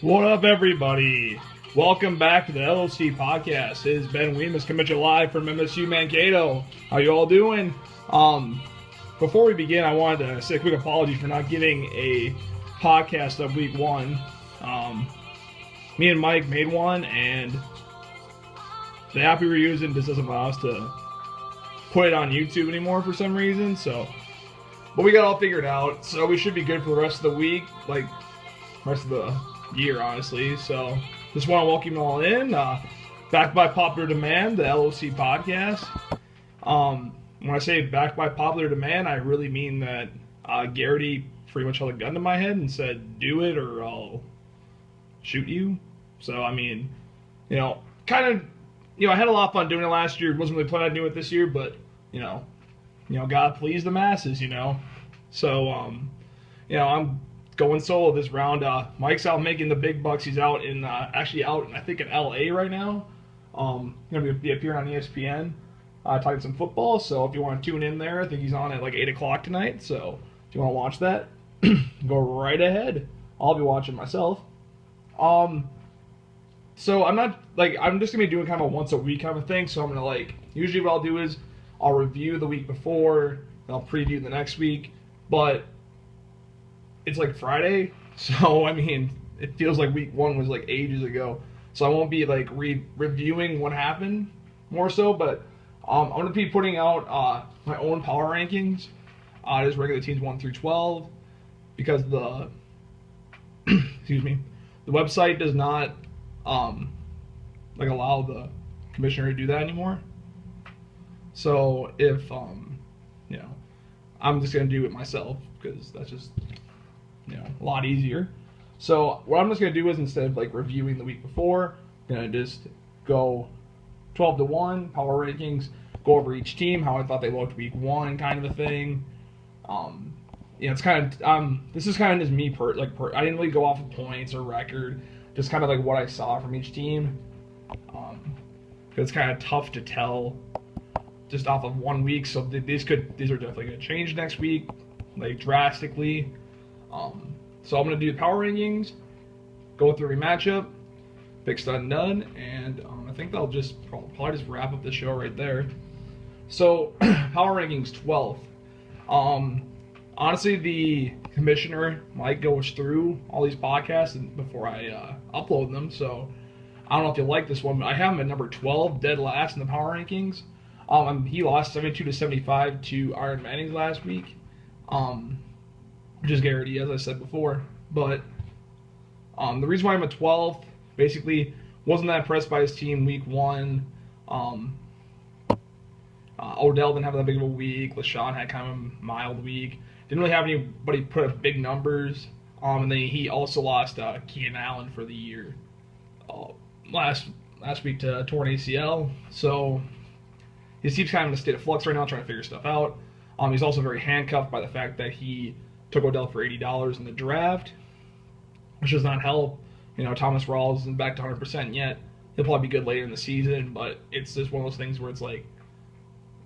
What up, everybody? Welcome back to the LOC podcast. It is Ben Weemus coming to you live from MSU Mankato. How you all doing? Before we begin, I wanted to say a quick apology for not getting a podcast of week one. Me and Mike made one, and the app we were using just doesn't allow us to put it on YouTube anymore for some reason. But we got all figured out, so we should be good for the rest of the week, like rest of the year, honestly. So just want to welcome you all in. Backed by popular demand, the LOC podcast. When I say backed by popular demand, I really mean that Garrity pretty much held a gun to my head and said, do it or I'll shoot you. So, I mean, I had a lot of fun doing it last year. Wasn't really planning on doing it this year, but, God please the masses, So, I'm going solo this round. Mike's out making the big bucks. He's out I think in LA right now. Going to be appearing on ESPN, talking some football. So if you want to tune in there, I think he's on at like 8 o'clock tonight. So if you want to watch that, go right ahead. I'll be watching myself. So I'm just gonna be doing kind of a once a week kind of thing. So I'm gonna usually what I'll do is I'll review the week before, and I'll preview the next week. But it's like Friday, so I mean, it feels like week one was like ages ago. So I won't be like reviewing what happened more so, but I'm gonna be putting out my own power rankings, just regular teams 1 through 12, because the the website does not allow the commissioner to do that anymore. So if I'm just gonna do it myself because that's just a lot easier. So what I'm just gonna do is, instead of reviewing the week before, I'm gonna just go 12-1 power rankings, go over each team, how I thought they looked week one, kind of a thing. It's kind of this is kind of just me I didn't really go off of points or record, just kind of what I saw from each team. It's kind of tough to tell just off of 1 week. So these are definitely gonna change next week, drastically. So I'm gonna do the power rankings, go through every matchup, pick stud and done, and I think that'll just probably just wrap up the show right there. So power rankings 12th. Honestly, the commissioner might go through all these podcasts before I upload them. So I don't know if you like this one, but I have him at number 12, dead last in the power rankings. He lost 72-75 to Iron Mannings last week. Which is Garrity, as I said before. But the reason why I'm at 12th, basically, wasn't that impressed by his team week one. Odell didn't have that big of a week. LaShawn had kind of a mild week. Didn't really have anybody put up big numbers. And then he also lost Keenan Allen for the year last week to torn ACL. So his team's kind of in a state of flux right now, trying to figure stuff out. He's also very handcuffed by the fact that he took Odell for $80 in the draft, which does not help. Thomas Rawls isn't back to 100% yet. He'll probably be good later in the season, but it's just one of those things where it's I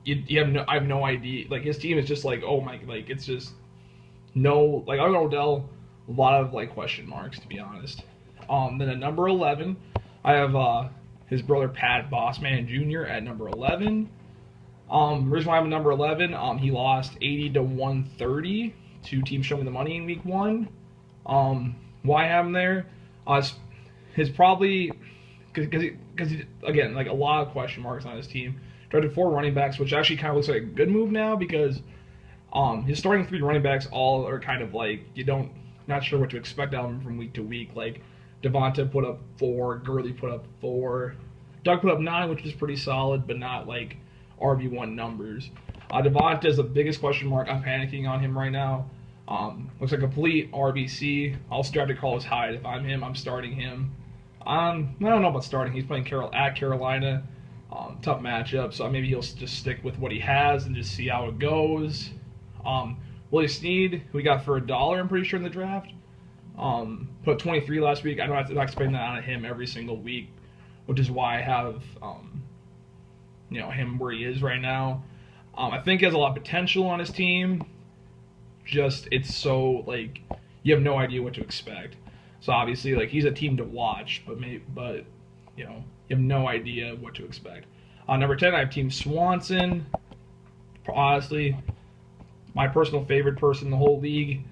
have no idea. His team is just it's just no, I don't know Odell, a lot of question marks, to be honest. Then at number 11, I have his brother Pat Bossman Jr. at number 11. Reason why I'm at number 11, he lost 80-130 to Team Show Me the Money in week one. Why I have him there? His probably because again, a lot of question marks on his team. Drafted 4 running backs, which actually kind of looks like a good move now, because his starting 3 running backs all are kind of not sure what to expect out of him from week to week. Devonta put up 4, Gurley put up 4, Doug put up 9, which is pretty solid, but not RB1 numbers. Devonta is the biggest question mark. I'm panicking on him right now. Looks like a complete RBC. I also drafted Carlos Hyde. If I'm him, I'm starting him. I don't know about starting. He's playing at Carolina. Tough matchup, so maybe he'll just stick with what he has and just see how it goes. Willie Snead, who we got for $1, I'm pretty sure, in the draft. Put 23 last week. I know I'm not expecting that out of him every single week, which is why I have him where he is right now. I think he has a lot of potential on his team. Just, it's so, you have no idea what to expect. So obviously, like, he's a team to watch, but you know, you have no idea what to expect. Number 10, I have Team Swanson. Honestly, my personal favorite person in the whole league.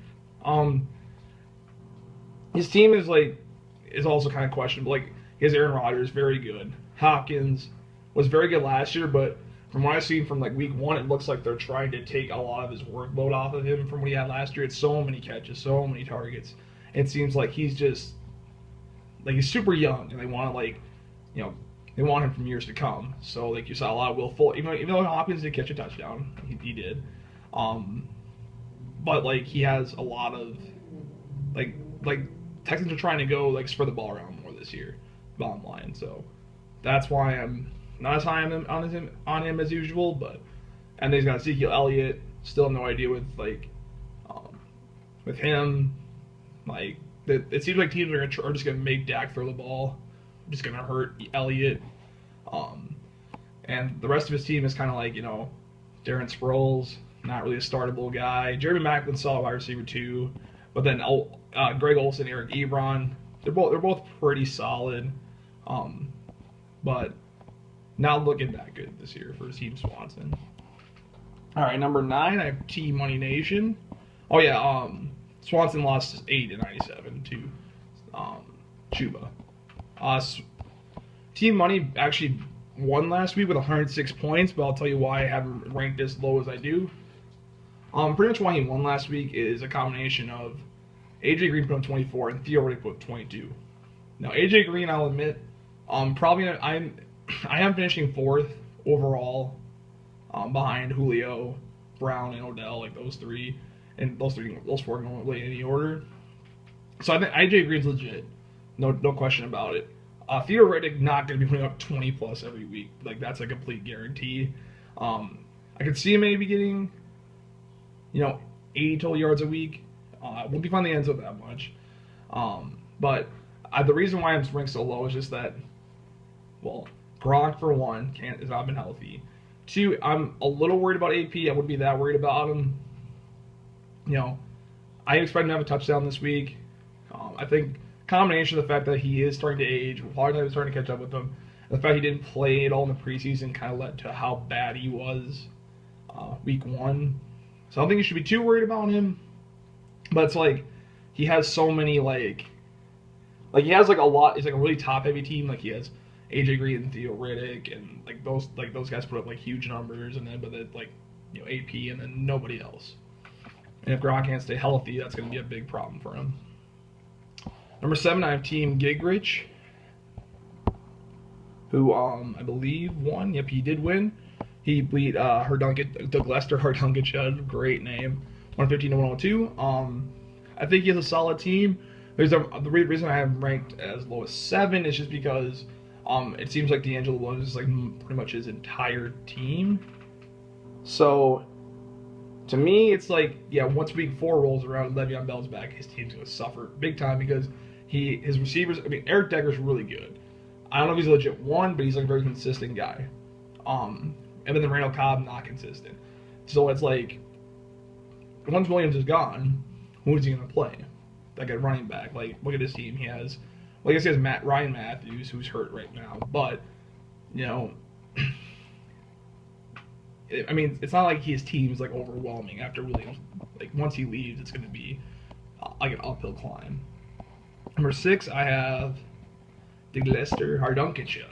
His team is also kind of questionable. Like, he has Aaron Rodgers, very good. Hopkins was very good last year, but from what I've seen from like week 1, it looks like they're trying to take a lot of his workload off of him from what he had last year. It's so many catches, so many targets. It seems like he's just like, he's super young, and they want to, like, you know, they want him from years to come. So like, you saw a lot of Will Fuller, even though Hopkins did catch a touchdown, he did. But like, he has a lot of like Texans are trying to go like spread the ball around more this year, bottom line. So that's why I'm not as high on him as usual. But and then he's got Ezekiel Elliott. Still have no idea with him. Like, it seems like teams are just gonna make Dak throw the ball, just gonna hurt Elliott. And the rest of his team is kind of like, you know, Darren Sproles, not really a startable guy. Jeremy Maclin's solid wide receiver too, but then Greg Olsen, Eric Ebron, they're both pretty solid, but not looking that good this year for Team Swanson. All right, number 9, I have Team Money Nation. Oh yeah, Swanson lost 8-97 to Chuba. Team Money actually won last week with 106 points, but I'll tell you why I haven't ranked as low as I do. Pretty much why he won last week is a combination of AJ Green put up 24 and Theo Riddick put up 22. Now AJ Green, I'll admit, I am finishing 4th overall, behind Julio, Brown, and Odell, like those three, and those 4 don't really in any order. So I think AJ Green's legit, no question about it. Theo Riddick not going to be putting up 20 plus every week, like that's a complete guarantee. I could see him maybe getting, you know, 80 total yards a week. Won't be finding the end zone that much. But the reason why I'm ranked so low is just that, well, Gronk, for one, has not been healthy. 2, I'm a little worried about AP. I wouldn't be that worried about him. You know, I expect him to have a touchdown this week. I think combination of the fact that he is starting to age, Florida is starting to catch up with him, and the fact he didn't play at all in the preseason kind of led to how bad he was week 1. So I don't think you should be too worried about him. But it's like, he has so many, like he has like a lot. It's like a really top heavy team. Like, he has AJ Green and Theo Riddick, and those guys put up like huge numbers, and then like, you know, AP, and then nobody else. And if Gronk can't stay healthy, that's going to be a big problem for him. Number 7, I have Team Gigrich, who I believe won. Yep, he did win. He beat Doug Lester, Hardunket, great name, 115-102. I think he has a solid team. The reason I have him ranked as low as 7 is just because it seems like D'Angelo Williams is like pretty much his entire team. So to me, it's like, yeah, once week 4 rolls around and Le'Veon Bell's back, his team's going to suffer big time because his receivers, I mean, Eric Decker's really good. I don't know if he's a legit one, but he's like a very consistent guy. And then Randall Cobb, not consistent. So it's like, once Williams is gone, who is he going to play? Like a running back. Like, look at his team. He has, well, I guess he has Ryan Matthews, who's hurt right now. But, you know, I mean, it's not like his team's like overwhelming after Williams. Like, once he leaves, it's going to be like an uphill climb. Number 6, I have Doug Lester, Hardunket,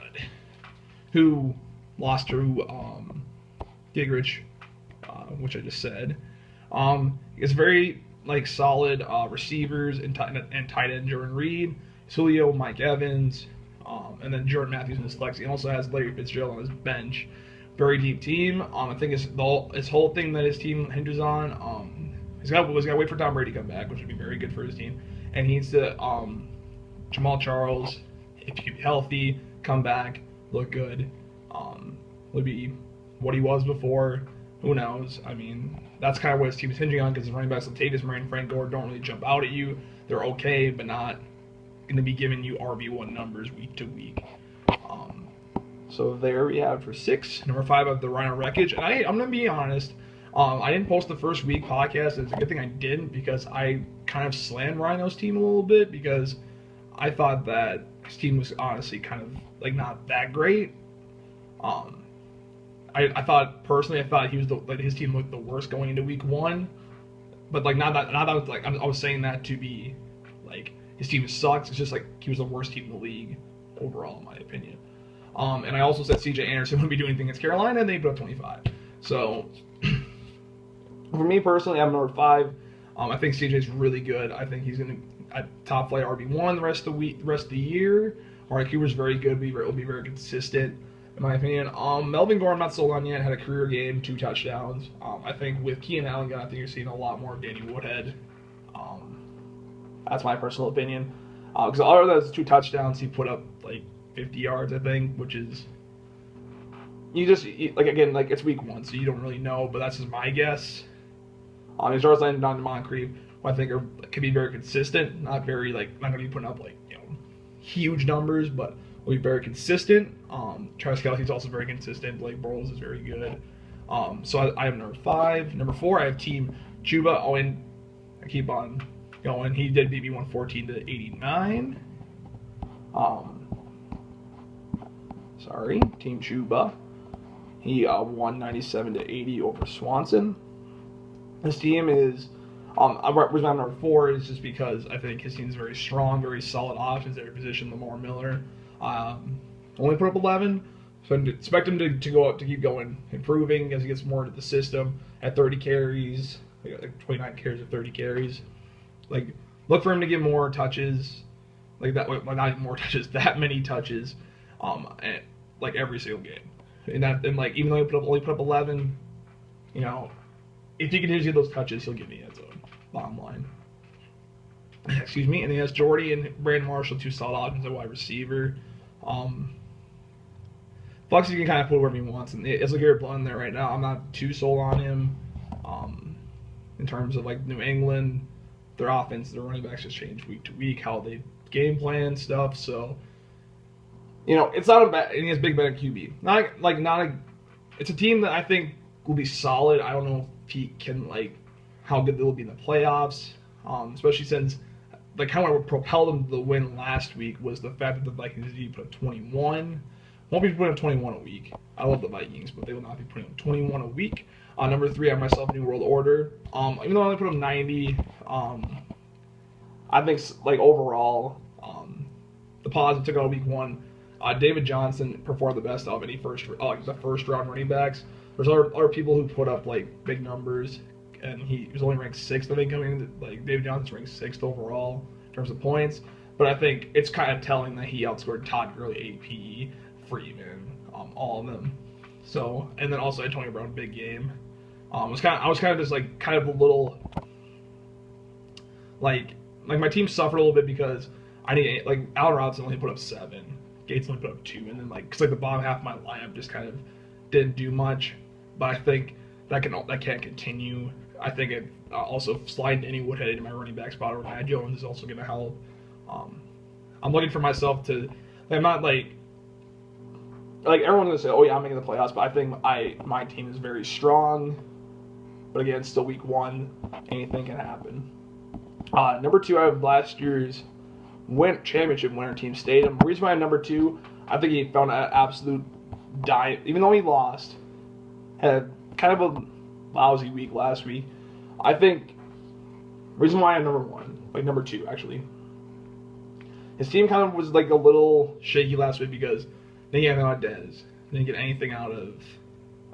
who lost to Gigrich, which I just said. It's very like solid receivers and tight end Jordan Reed, Julio, Mike Evans, and then Jordan Matthews in his flex. He also has Larry Fitzgerald on his bench. Very deep team. I think his whole thing that his team hinges on. He's got to wait for Tom Brady to come back, which would be very good for his team. And he needs to Jamal Charles, if he can be healthy, come back, look good. Would be what he was before. Who knows? I mean, that's kind of what his team is hinging on, because his running backs, Latavius Murray and Frank Gore, don't really jump out at you. They're okay, but not going to be giving you RB1 numbers week to week. So there we have for 6. Number 5, I have the Rhino Wreckage. And I'm going to be honest, I didn't post the first week podcast. It's a good thing I didn't, because I kind of slammed Rhino's team a little bit, because I thought that his team was honestly kind of like not that great. Um, I thought personally, I thought he was his team looked the worst going into week 1, but like not that was like I was saying that to be like his team sucks. It's just like he was the worst team in the league overall, in my opinion. And I also said C.J. Anderson wouldn't be doing anything against Carolina, and they put up 25. So for me personally, I'm number 5. I think C.J.'s really good. I think he's going to top flight RB1 the rest of the year. Amari Cooper's very good. Will be very consistent, in my opinion. Melvin Gordon, I'm not sold on yet. Had a career game, 2 touchdowns. I think with Keenan Allen gone, I think you're seeing a lot more of Danny Woodhead. That's my personal opinion. Because all of those 2 touchdowns, he put up like 50 yards, I think, which is like it's week 1, so you don't really know, but that's just my guess. His yards landed on Moncrief, who I think could be very consistent, not going to be putting up like huge numbers, but will be very consistent. Travis Kelce's also very consistent. Blake Bortles is very good. So I have number 5. Number 4, I have Team Chuba. Oh, and I keep on going. He did beat me 114-89. Sorry, Team Chuba. He won 97-80 over Swanson. His team is reason I'm number 4 is just because I think his team is very strong, very solid offense. Their position, Lamar Miller, only put up 11. So I expect him to go up, to keep going, improving as he gets more into the system. At 30 carries, like 29 carries or 30 carries. Like, look for him to get more touches, like that. Well, not even more touches, that many touches, like every single game. And like even though he only put up 11, if he continues to get those touches, he'll get the end zone. Bottom line. Excuse me. And he has Jordy and Brandon Marshall, 2 solid options at wide receiver. Flex, you can kind of put wherever he wants, and it's like you're playing there right now. I'm not too sold on him. In terms of like New England, their offense, their running backs just change week to week, how they game plan stuff. So, it's not a bad. And he has Big Ben at QB. It's a team that I think will be solid. I don't know if he can how good they'll be in the playoffs. Especially since kind of what propelled them to the win last week was the fact that the Vikings did put up 21. Won't be putting up 21 a week. I love the Vikings, but they will not be putting up 21 a week. Number 3, I have myself New World Order. Even though I only put up 90, I think overall, the positive took out week 1. David Johnson performed the best of any the first round running backs. There's other people who put up big numbers, and he was only ranked 6th. I think coming David Johnson's ranked 6th overall in terms of points. But I think it's kind of telling that he outscored Todd Gurley, AP, Freeman, all of them. So, and then also Antonio Brown, big game. I was kind of just kind of a little my team suffered a little bit because I need Allen Robinson only put up 7, Gates only put up 2, and then because the bottom half of my lineup just kind of didn't do much. But I think that can't continue. I think it also sliding Danny Woodhead into my running back spot over Matt Jones is also going to help. I'm looking for myself to. I'm not everyone's gonna say, oh yeah, I'm making the playoffs, but I think my team is very strong. But again, it's still week 1. Anything can happen. Number 2, I have last year's championship winner, Team Statham. The reason why I'm number 2, I think he found an absolute dive. Even though he lost, had kind of a lousy week last week. I think the reason why I'm number 2 actually. His team kind of was a little shaky last week because they didn't get anything out of Dez. They didn't get anything out of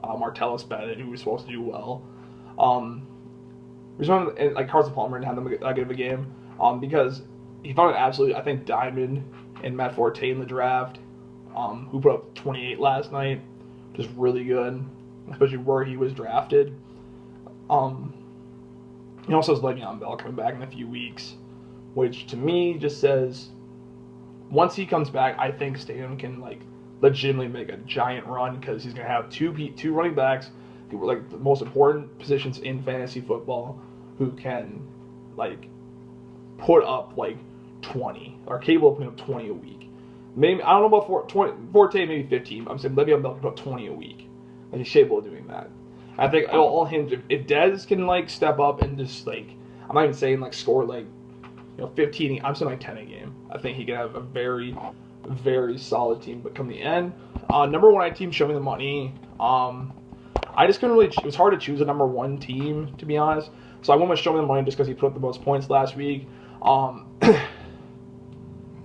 Martellus Bennett, who was supposed to do well. Reason why Carson Palmer didn't have that good of a game because he found an absolute, I think, diamond in Matt Forte in the draft, who put up 28 last night, just really good, especially where he was drafted. He also has Le'Veon Bell coming back in a few weeks, which to me just says once he comes back, I think Statham can legitimately make a giant run because he's gonna have two running backs, who were the most important positions in fantasy football, who can put up 20 or capable of putting up 20 a week. Maybe I don't know about Forte, maybe 15. I'm saying Le'Veon Bell can put up 20 a week. He's capable of doing that. I think it'll all hinge if Dez can step up and just I'm not even saying score 15. I'm saying like 10 a game. I think he can have a very, very solid team. But come the end, number one team, show me the money. I just couldn't really. It was hard to choose a number one team, to be honest. So I went with show me the money just because he put up the most points last week.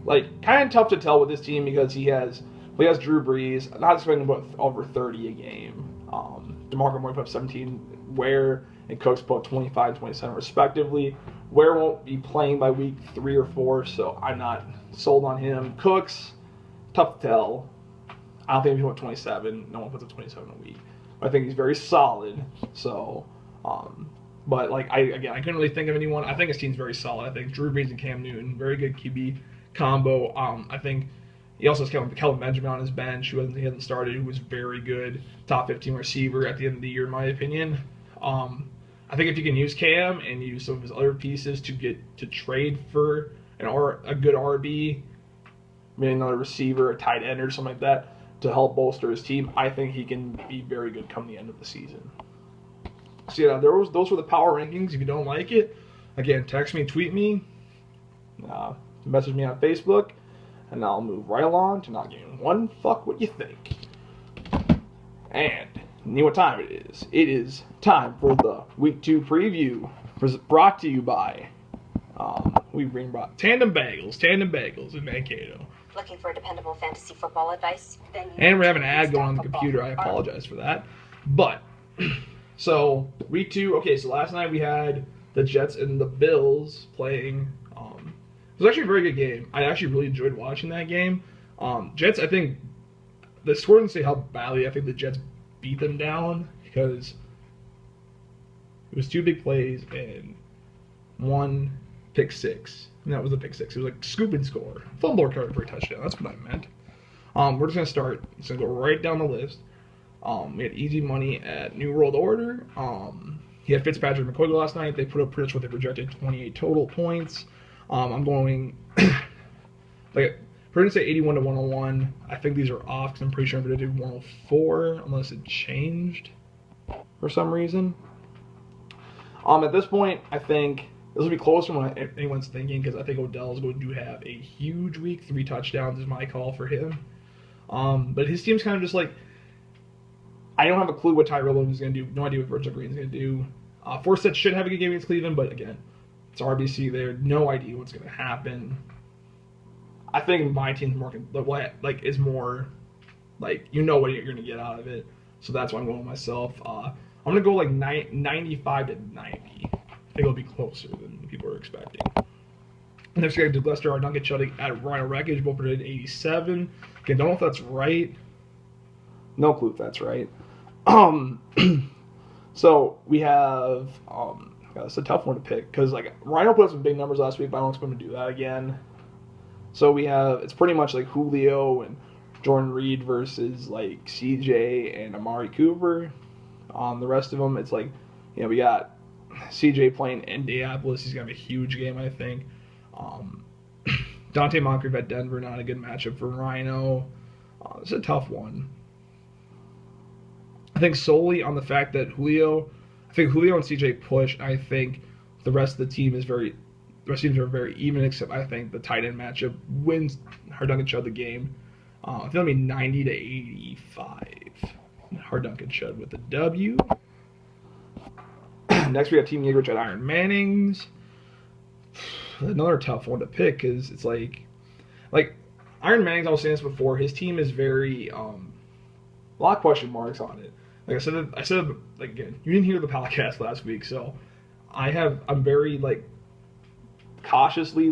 Like kind of tough to tell with this team because he has Drew Brees, not expecting about over 30 a game. DeMarco Murray put up 17. Ware and Cooks put up 25 and 27 respectively. Ware won't be playing by week 3 or 4, so I'm not sold on him. Cooks, tough to tell. I don't think he put 27. No one puts up 27 a week. I think he's very solid. So, but like I couldn't really think of anyone. I think his team's very solid. I think Drew Brees and Cam Newton, very good QB combo. I think he also has Kelvin Benjamin on his bench, who he hasn't started, who was very good, top 15 receiver at the end of the year, in my opinion. I think if you can use Cam and use some of his other pieces to trade for a good RB, maybe another receiver, a tight end, or something like that, to help bolster his team, I think he can be very good come the end of the season. So yeah, those were the power rankings. If you don't like it, again, text me, tweet me, message me on Facebook, and I'll move right along to not giving one fuck what you think. And you know what time it is? It is time for the Week 2 preview, brought to you by we brought Tandem Bagels in Mankato. Looking for dependable fantasy football advice? And we have an ad going on the computer. I apologize for that. But, so, Week 2, okay, so last night we had the Jets and the Bills playing. It was actually a very good game. I actually really enjoyed watching that game. Jets, I think, the score didn't say how badly I think the Jets beat them down because it was 2 big plays and 1 pick six. And that was a pick six. It was like scoop and score. Fumble recovery for a touchdown. That's what I meant. We're just going to start. It's going to go right down the list. We had easy money at New World Order. He had Fitzpatrick and McCoy last night. They put up pretty much what they projected, 28 total points. I'm going, we're going to say 81 to 101. I think these are off because I'm pretty sure I predicted 104 unless it changed for some reason. At this point, I think this will be closer than what anyone's thinking because I think Odell is going to have a huge week. 3 touchdowns is my call for him. But his team's kind of just like, I don't have a clue what Tyrell Williams is going to do. No idea what Virgil Green's going to do. Forsett should have a good game against Cleveland, but again, it's RBC there. No idea what's going to happen. I think my team's more is more like you know what you're going to get out of it. So that's why I'm going with myself. I'm going to go like 95 to 90. I think it'll be closer than people are expecting. Next we got Lester R. Duncan Chuddy at Rhino Wreckage, both predicted 87. Again, don't know if that's right. No clue if that's right. So we have it's a tough one to pick because like Rhino put up some big numbers last week, but I don't expect him to do that again. So we have it's pretty much like Julio and Jordan Reed versus like CJ and Amari Cooper. The rest of them, it's like we got CJ playing Indianapolis. He's gonna have a huge game, I think. Dante Moncrief at Denver, not a good matchup for Rhino. It's a tough one. I think solely on the fact that Julio and CJ push. I think the rest of the team are very even, except I think the tight end matchup wins Harduncan Chud the game. I think it'll be 90 to 85. Harduncan Chud with the W. Next we have Team Yeagerich at Iron Mannings. Another tough one to pick because it's like Iron Mannings. I was saying this before. His team is very a lot of question marks on it. Like I said again, you didn't hear the podcast last week, so I'm very cautiously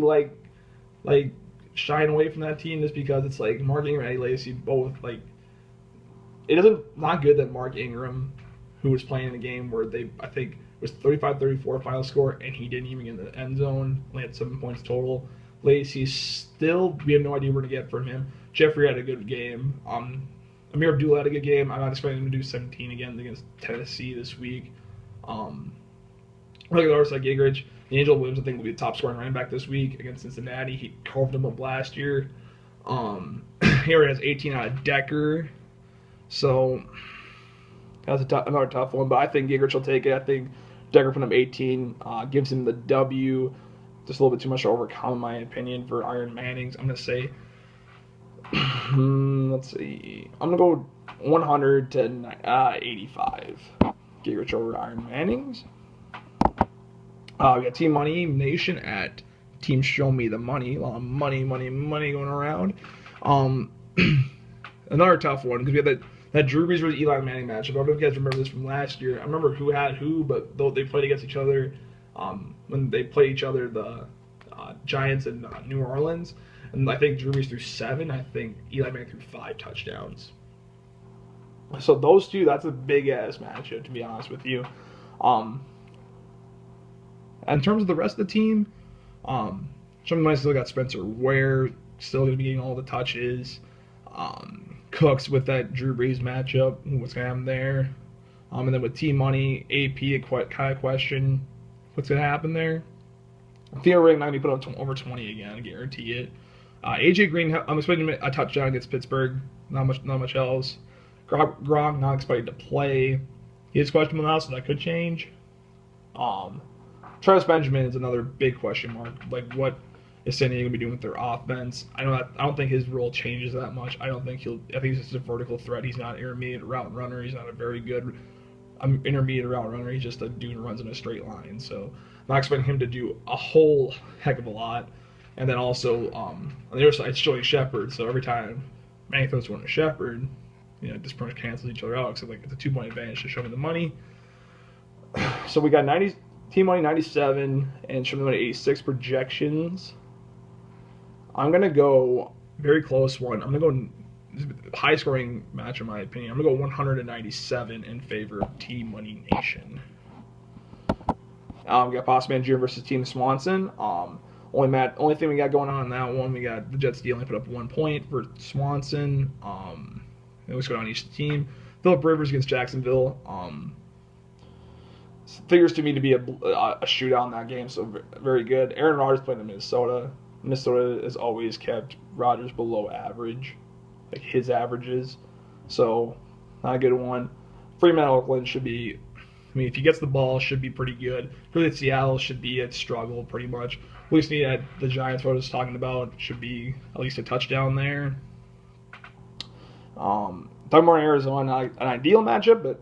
shying away from that team just because it's like Mark Ingram and Eddie Lacy both not good that Mark Ingram, who was playing in the game where I think it was 35-34 final score and he didn't even get in the end zone, only had 7 points total. Lacy still, we have no idea where to get from him. Jeffrey had a good game. Amir Abdullah had a good game. I'm not expecting him to do 17 again against Tennessee this week. Look at the other side, Gingrich. Angel Williams, I think, will be the top scoring running back this week against Cincinnati. He carved him up last year. Here has 18 out of Decker. So that's another tough one, but I think Gingrich will take it. I think Decker put him 18, gives him the W. just a little bit too much to overcome, in my opinion, for Iron Mannings. I'm gonna say, let's see, I'm gonna go 100 to 85. Get rich over Iron Mannings. We got Team Money Nation at Team Show Me the Money. A lot of money going around. Another tough one because we had that Drew Brees versus Eli Manning matchup. I don't know if you guys remember this from last year. I remember who had who, but though they played against each other when they played each other, the Giants in New Orleans, and I think Drew Brees threw 7. I think Eli Manning threw 5 touchdowns. So those two, that's a big ass matchup, to be honest with you. In terms of the rest of the team, somebody still got Spencer Ware, still going to be getting all the touches. Cooks with that Drew Brees matchup, what's going to happen there? And then with Team Money, AP, kind of question what's going to happen there. Theo Ring not going to be put up over 20 again, I guarantee it. AJ Green, I'm expecting a touchdown against Pittsburgh, not much else. Gronk not expected to play. He is questionable now, so that could change. Travis Benjamin is another big question mark. Like, what is San Diego going to be doing with their offense? I don't think his role changes that much. I think he's just a vertical threat. He's not an intermediate route runner. He's not a very good intermediate route runner. He's just a dude who runs in a straight line. So I'm not expecting him to do a whole heck of a lot. And then also on the other side, it's Joey Shepard. So every time Manning throws one to Shepard, this pretty much cancels each other out. Except it's a 2-point advantage to Show Me the Money. So we got Team Money 97 and Show Me the Money 86 projections. I'm going to go very close one. I'm going to go high scoring match in my opinion. I'm going to go 197 in favor of Team Money Nation. We got Boss Man Jr. versus Team Swanson. Only thing we got going on in that one, we got the Jets only put up 1 point for Swanson. Let's go down each team. Phillip Rivers against Jacksonville. Figures to me to be a shootout in that game, so very good. Aaron Rodgers playing in Minnesota. Minnesota has always kept Rodgers below average, like his averages. So, not a good one. Freeman Oakland should be, if he gets the ball, should be pretty good. Really, Seattle should be a struggle pretty much. At least the Giants, what I was talking about, should be at least a touchdown there. Talking about Arizona, not an ideal matchup, but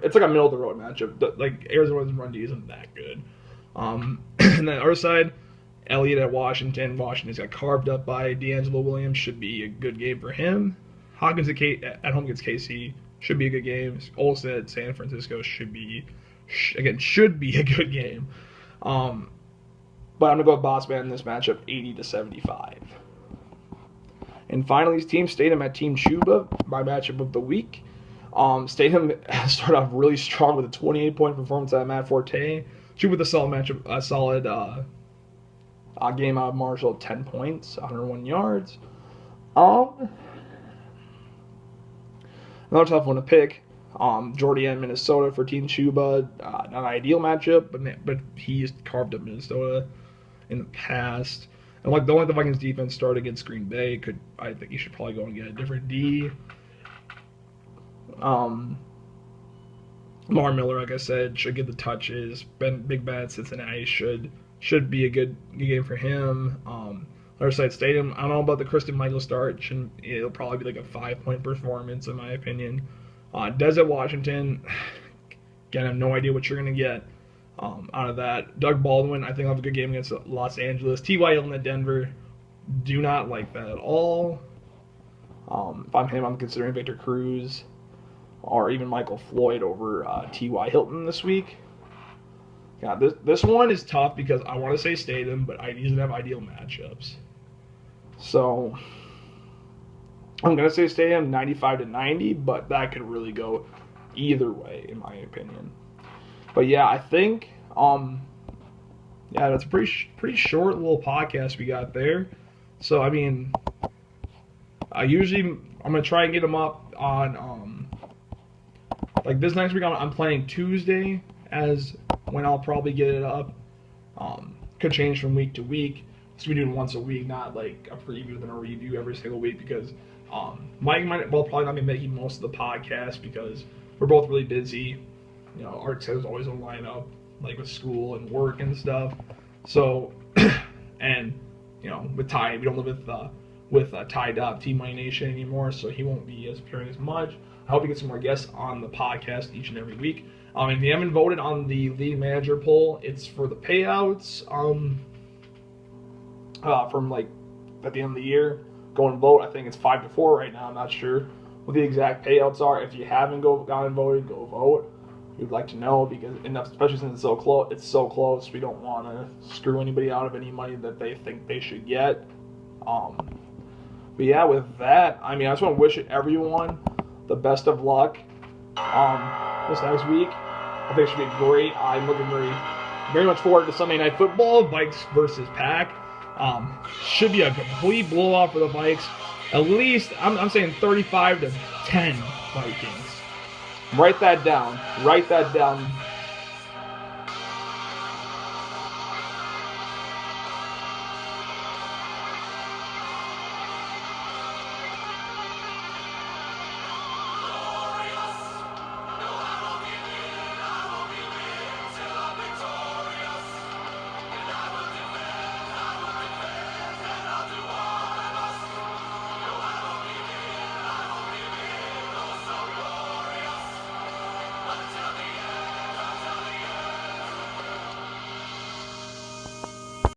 it's like a middle of the road matchup. Like Arizona's run D isn't that good. And then the other side, Elliott at Washington. Washington's got carved up by D'Angelo Williams. Should be a good game for him. Hawkins at home against KC. Should be a good game. Olsen at San Francisco should be a good game. But I'm gonna go with Boss Man in this matchup, 80 to 75. And finally, Team Stadium at Team Chuba, my matchup of the week. Stadium started off really strong with a 28-point performance at Matt Forte. Chuba with a solid matchup, a solid game out of Marshall, 10 points, 101 yards. Another tough one to pick. Jordy at Minnesota for Team Chuba. Not an ideal matchup, but he's carved up Minnesota in the past. And like the only the Vikings defense started against Green Bay, I think you should probably go and get a different D. Lamar Miller, like I said, should get the touches. Big Ben at Cincinnati should be a good game for him. Other side Stadium, I don't know about the Christian Michael start. It'll probably be like a 5-point performance in my opinion. Dez at Washington, again, I have no idea what you're going to get out of that. Doug Baldwin, I think I'll have a good game against Los Angeles. T.Y. Hilton at Denver, do not like that at all. If I'm him, I'm considering Victor Cruz or even Michael Floyd over T.Y. Hilton this week. Yeah, this one is tough because I want to say Stadium, but he doesn't have ideal matchups. So I'm going to say Stadium 95 to 90, but that could really go either way in my opinion. But yeah, I think that's a pretty short little podcast we got there. So I mean, I'm going to try and get them up on like this next week. I'm playing Tuesday as when I'll probably get it up. Could change from week to week. So we're doing once a week, not like a preview then a review every single week because Mike will probably not be making most of the podcast because we're both really busy. Our schedules always don't line up like with school and work and stuff. So, and with Ty, we don't live with Ty T Money Nation anymore, so he won't be appearing as much. I hope we get some more guests on the podcast each and every week. If you haven't voted on the league manager poll, it's for the payouts. From like at the end of the year, go and vote. I think it's 5-4 right now. I'm not sure what the exact payouts are. If you haven't gone and voted, go vote. We'd like to know, because especially since it's so close. It's so close. We don't want to screw anybody out of any money that they think they should get. But yeah, with that, I just want to wish everyone the best of luck this next week. I think it should be great. I'm looking very much forward to Sunday Night Football, Vikes versus Pack. Should be a complete blowout for the Vikes. At least, I'm saying 35-10 Vikings. Write that down.